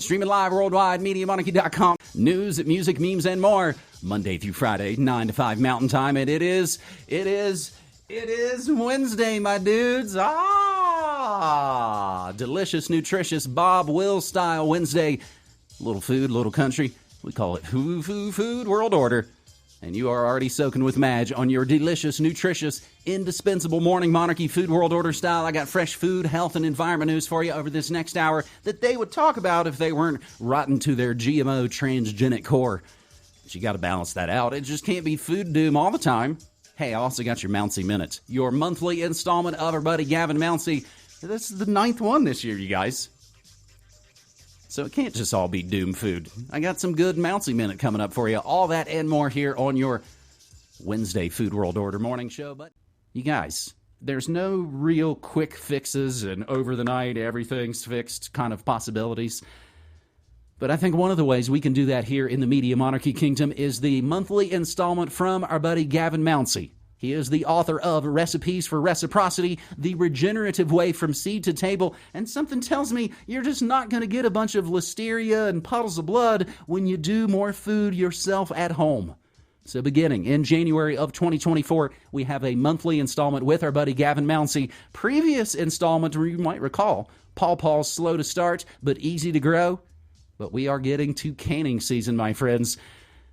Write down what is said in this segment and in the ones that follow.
Streaming live worldwide, MediaMonarchy.com. News, music, memes, and more. Monday through Friday, 9 to 5 Mountain Time. And it is Wednesday, my dudes. Delicious, nutritious, Bob Will style Wednesday. Little food, little country. We call it food world order. And you are already soaking with Madge on your delicious, nutritious, indispensable morning monarchy food world order style. I got fresh food, health, and environment news for you over this next hour that they would talk about if they weren't rotten to their GMO transgenic core. But you got to balance that out. It just can't be food doom all the time. Hey, I also got your Mounsey Minute, your monthly installment of our buddy Gavin Mounsey. This is the 9th one this year, you guys. So it can't just all be doom food. I got some good Mounsey Minute coming up for you. All that and more here on your Wednesday Food World Order morning show. But you guys, there's no real quick fixes and over the night everything's fixed kind of possibilities. But I think one of the ways we can do that here in the Media Monarchy Kingdom is the monthly installment from our buddy Gavin Mounsey. He is the author of Recipes for Reciprocity, The Regenerative Way from Seed to Table, and something tells me you're just not going to get a bunch of listeria and puddles of blood when you do more food yourself at home. So beginning in January of 2024, we have a monthly installment with our buddy Gavin Mounsey. Previous installment, you might recall, Paul's slow to start, but easy to grow. But we are getting to canning season, my friends.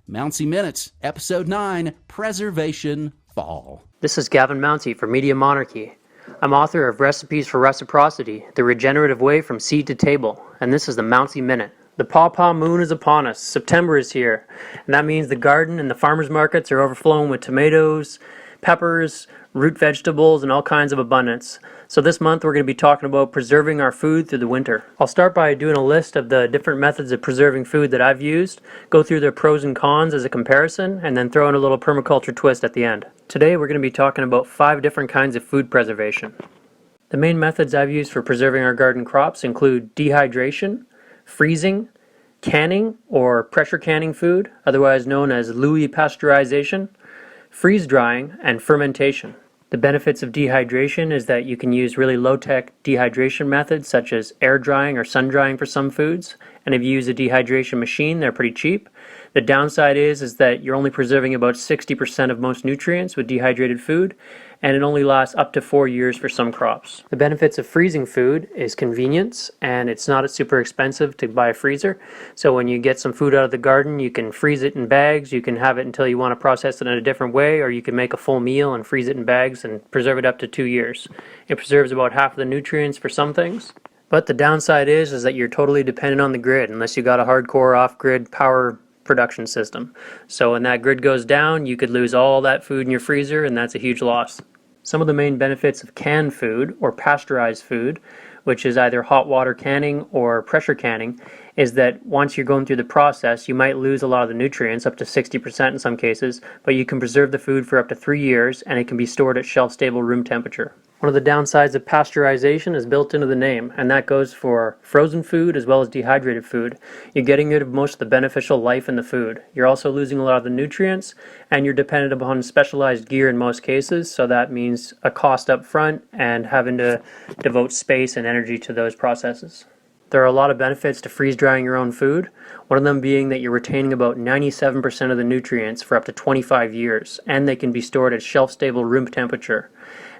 Mounsey Minute, Episode 9, Preservation Fall. This is Gavin Mounsey for Media Monarchy. I'm author of Recipes for Reciprocity, The Regenerative Way from Seed to Table, and this is the Mounsey Minute. The pawpaw moon is upon us. September is here, and that means the garden and the farmers markets are overflowing with tomatoes, peppers, root vegetables, and all kinds of abundance. So this month we're going to be talking about preserving our food through the winter. I'll start by doing a list of the different methods of preserving food that I've used, go through their pros and cons as a comparison, and then throw in a little permaculture twist at the end. Today we're going to be talking about 5 different kinds of food preservation. The main methods I've used for preserving our garden crops include dehydration, freezing, canning or pressure canning food, otherwise known as Louis pasteurization, freeze drying, and fermentation. The benefits of dehydration is that you can use really low-tech dehydration methods such as air drying or sun drying for some foods, and if you use a dehydration machine, they're pretty cheap. The downside is that you're only preserving about 60% of most nutrients with dehydrated food, and it only lasts up to 4 years for some crops. The benefits of freezing food is convenience, and it's not super expensive to buy a freezer. So when you get some food out of the garden, you can freeze it in bags, you can have it until you want to process it in a different way, or you can make a full meal and freeze it in bags and preserve it up to 2 years. It preserves about half of the nutrients for some things. But the downside is that you're totally dependent on the grid unless you got a hardcore off-grid power production system. So when that grid goes down, you could lose all that food in your freezer, and that's a huge loss. Some of the main benefits of canned food or pasteurized food, which is either hot water canning or pressure canning, is that once you're going through the process, you might lose a lot of the nutrients, up to 60% in some cases, but you can preserve the food for up to 3 years, and it can be stored at shelf-stable room temperature. One of the downsides of pasteurization is built into the name, and that goes for frozen food as well as dehydrated food. You're getting rid of most of the beneficial life in the food. You're also losing a lot of the nutrients, and you're dependent upon specialized gear in most cases, so that means a cost up front and having to devote space and energy to those processes. There are a lot of benefits to freeze drying your own food, one of them being that you're retaining about 97% of the nutrients for up to 25 years, and they can be stored at shelf-stable room temperature.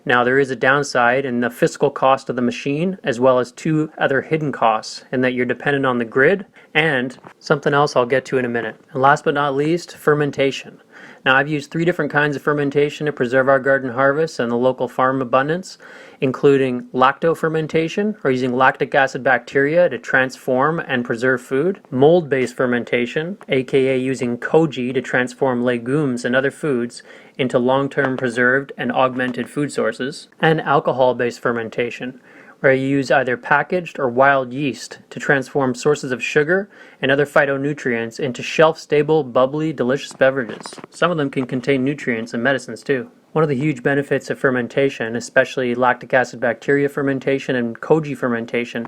Now, there is a downside in the fiscal cost of the machine, as well as 2 other hidden costs, in that you're dependent on the grid, and something else I'll get to in a minute. And last but not least, fermentation. Now, I've used 3 different kinds of fermentation to preserve our garden harvests and the local farm abundance, including lacto-fermentation, or using lactic acid bacteria to transform and preserve food, mold-based fermentation, aka using koji to transform legumes and other foods into long-term preserved and augmented food sources, and alcohol-based fermentation, where you use either packaged or wild yeast to transform sources of sugar and other phytonutrients into shelf-stable, bubbly, delicious beverages. Some of them can contain nutrients and medicines too. One of the huge benefits of fermentation, especially lactic acid bacteria fermentation and koji fermentation,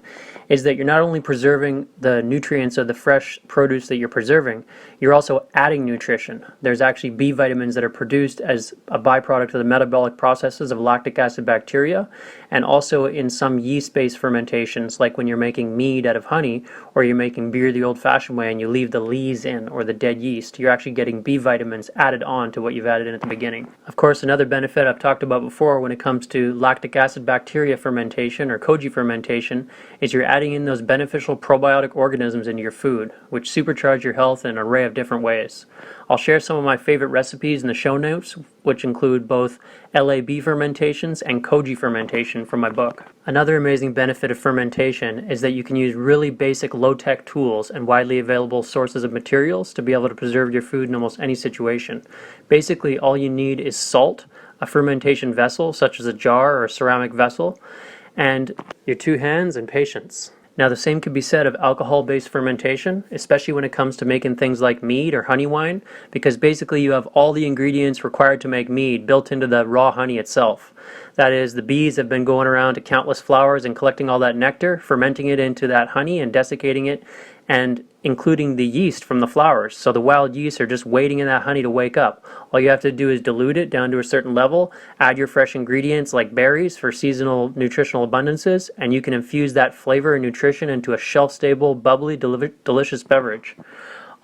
is that you're not only preserving the nutrients of the fresh produce that you're preserving, you're also adding nutrition. There's actually B vitamins that are produced as a byproduct of the metabolic processes of lactic acid bacteria, and also in some yeast-based fermentations, like when you're making mead out of honey, or you're making beer the old-fashioned way and you leave the lees in, or the dead yeast, you're actually getting B vitamins added on to what you've added in at the beginning. Of course, another benefit I've talked about before when it comes to lactic acid bacteria fermentation or koji fermentation is you're adding in those beneficial probiotic organisms into your food, which supercharge your health in an array of different ways. I'll share some of my favorite recipes in the show notes, which include both LAB fermentations and koji fermentation from my book. Another amazing benefit of fermentation is that you can use really basic low-tech tools and widely available sources of materials to be able to preserve your food in almost any situation. Basically, all you need is salt, a fermentation vessel such as a jar or a ceramic vessel, and your 2 hands and patience. Now, the same could be said of alcohol-based fermentation, especially when it comes to making things like mead or honey wine, because basically you have all the ingredients required to make mead built into the raw honey itself. That is, the bees have been going around to countless flowers and collecting all that nectar, fermenting it into that honey and desiccating it, and including the yeast from the flowers. So the wild yeast are just waiting in that honey to wake up. All you have to do is dilute it down to a certain level, add your fresh ingredients like berries for seasonal nutritional abundances, and you can infuse that flavor and nutrition into a shelf-stable, bubbly, delicious beverage.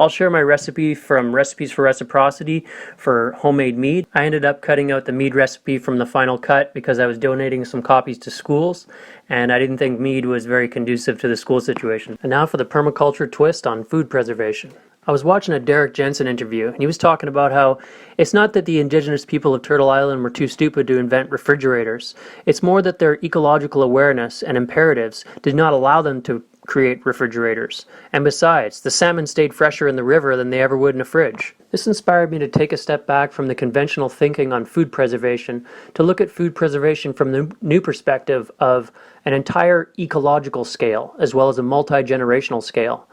I'll share my recipe from Recipes for Reciprocity for homemade mead. I ended up cutting out the mead recipe from the final cut because I was donating some copies to schools, and I didn't think mead was very conducive to the school situation. And now for the permaculture twist on food preservation. I was watching a Derek Jensen interview, and he was talking about how it's not that the indigenous people of Turtle Island were too stupid to invent refrigerators. It's more that their ecological awareness and imperatives did not allow them to create refrigerators. And besides, the salmon stayed fresher in the river than they ever would in a fridge. This inspired me to take a step back from the conventional thinking on food preservation to look at food preservation from the new perspective of an entire ecological scale as well as a multi-generational scale.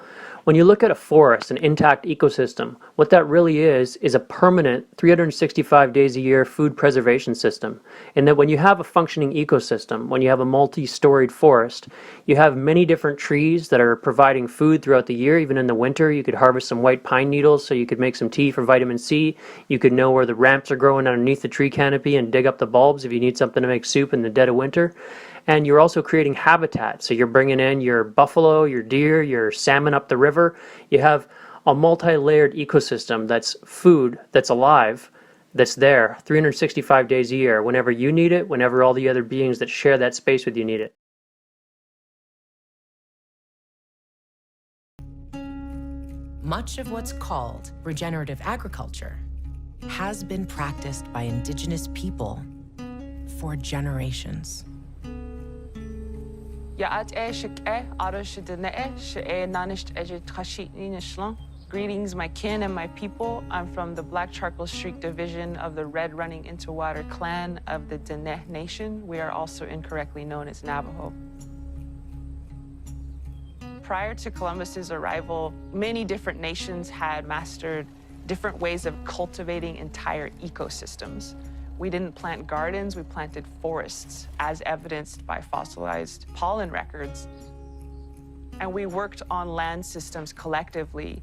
When you look at a forest, an intact ecosystem, what that really is a permanent 365 days a year food preservation system. And that when you have a functioning ecosystem, when you have a multi-storied forest, you have many different trees that are providing food throughout the year. Even in the winter, you could harvest some white pine needles so you could make some tea for vitamin C. You could know where the ramps are growing underneath the tree canopy and dig up the bulbs if you need something to make soup in the dead of winter. And you're also creating habitat. So you're bringing in your buffalo, your deer, your salmon up the river. You have a multi-layered ecosystem that's food, that's alive, that's there 365 days a year, whenever you need it, whenever all the other beings that share that space with you need it. Much of what's called regenerative agriculture has been practiced by indigenous people for generations. Greetings, my kin and my people. I'm from the Black Charcoal Streak division of the Red Running Into Water clan of the Diné Nation. We are also incorrectly known as Navajo. Prior to Columbus's arrival, many different nations had mastered different ways of cultivating entire ecosystems. We didn't plant gardens, we planted forests, as evidenced by fossilized pollen records. And we worked on land systems collectively.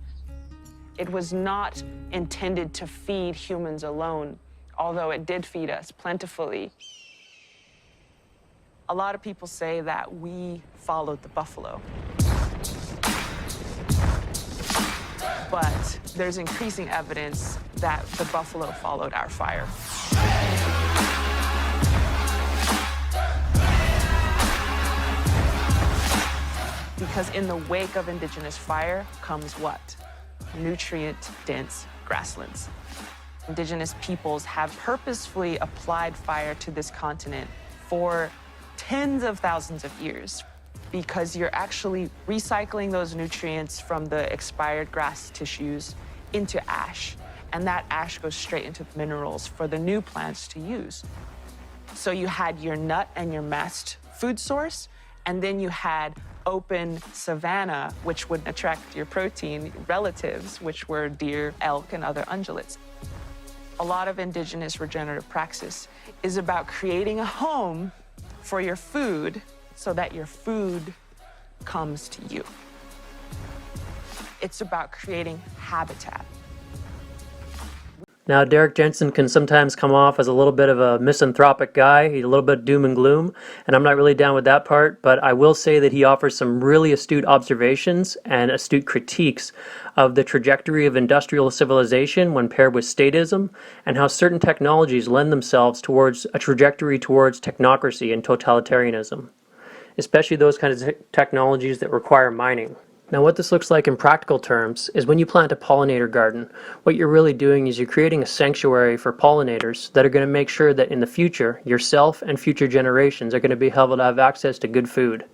It was not intended to feed humans alone, although it did feed us plentifully. A lot of people say that we followed the buffalo. But there's increasing evidence that the buffalo followed our fire. Because in the wake of indigenous fire comes what? Nutrient-dense grasslands. Indigenous peoples have purposefully applied fire to this continent for tens of thousands of years, because you're actually recycling those nutrients from the expired grass tissues into ash. And that ash goes straight into the minerals for the new plants to use. So you had your nut and your mast food source, and then you had open savanna, which would attract your protein relatives, which were deer, elk, and other ungulates. A lot of indigenous regenerative praxis is about creating a home for your food so that your food comes to you. It's about creating habitat. Now, Derek Jensen can sometimes come off as a little bit of a misanthropic guy. He's a little bit doom and gloom, and I'm not really down with that part, but I will say that he offers some really astute observations and astute critiques of the trajectory of industrial civilization when paired with statism, and how certain technologies lend themselves towards a trajectory towards technocracy and totalitarianism, especially those kinds of technologies that require mining. Now, what this looks like in practical terms is when you plant a pollinator garden, what you're really doing is you're creating a sanctuary for pollinators that are going to make sure that in the future, yourself and future generations are going to be able to have access to good food.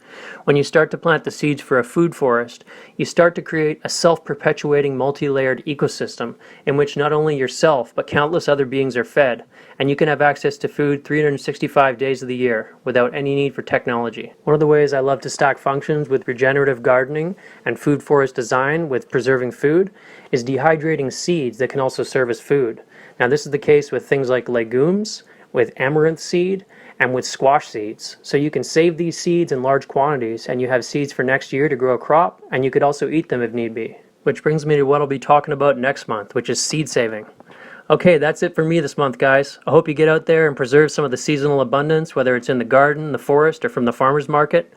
When you start to plant the seeds for a food forest, you start to create a self-perpetuating multi-layered ecosystem in which not only yourself, but countless other beings are fed, and you can have access to food 365 days of the year without any need for technology. One of the ways I love to stack functions with regenerative gardening and food forest design with preserving food is dehydrating seeds that can also serve as food. Now, this is the case with things like legumes, with amaranth seed, and with squash seeds. So you can save these seeds in large quantities and you have seeds for next year to grow a crop, and you could also eat them if need be. Which brings me to what I'll be talking about next month, which is seed saving. Okay, that's it for me this month, guys. I hope you get out there and preserve some of the seasonal abundance, whether it's in the garden, the forest, or from the farmer's market.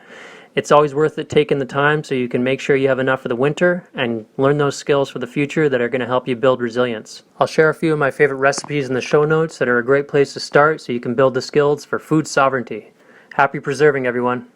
It's always worth it taking the time so you can make sure you have enough for the winter and learn those skills for the future that are going to help you build resilience. I'll share a few of my favorite recipes in the show notes that are a great place to start so you can build the skills for food sovereignty. Happy preserving, everyone.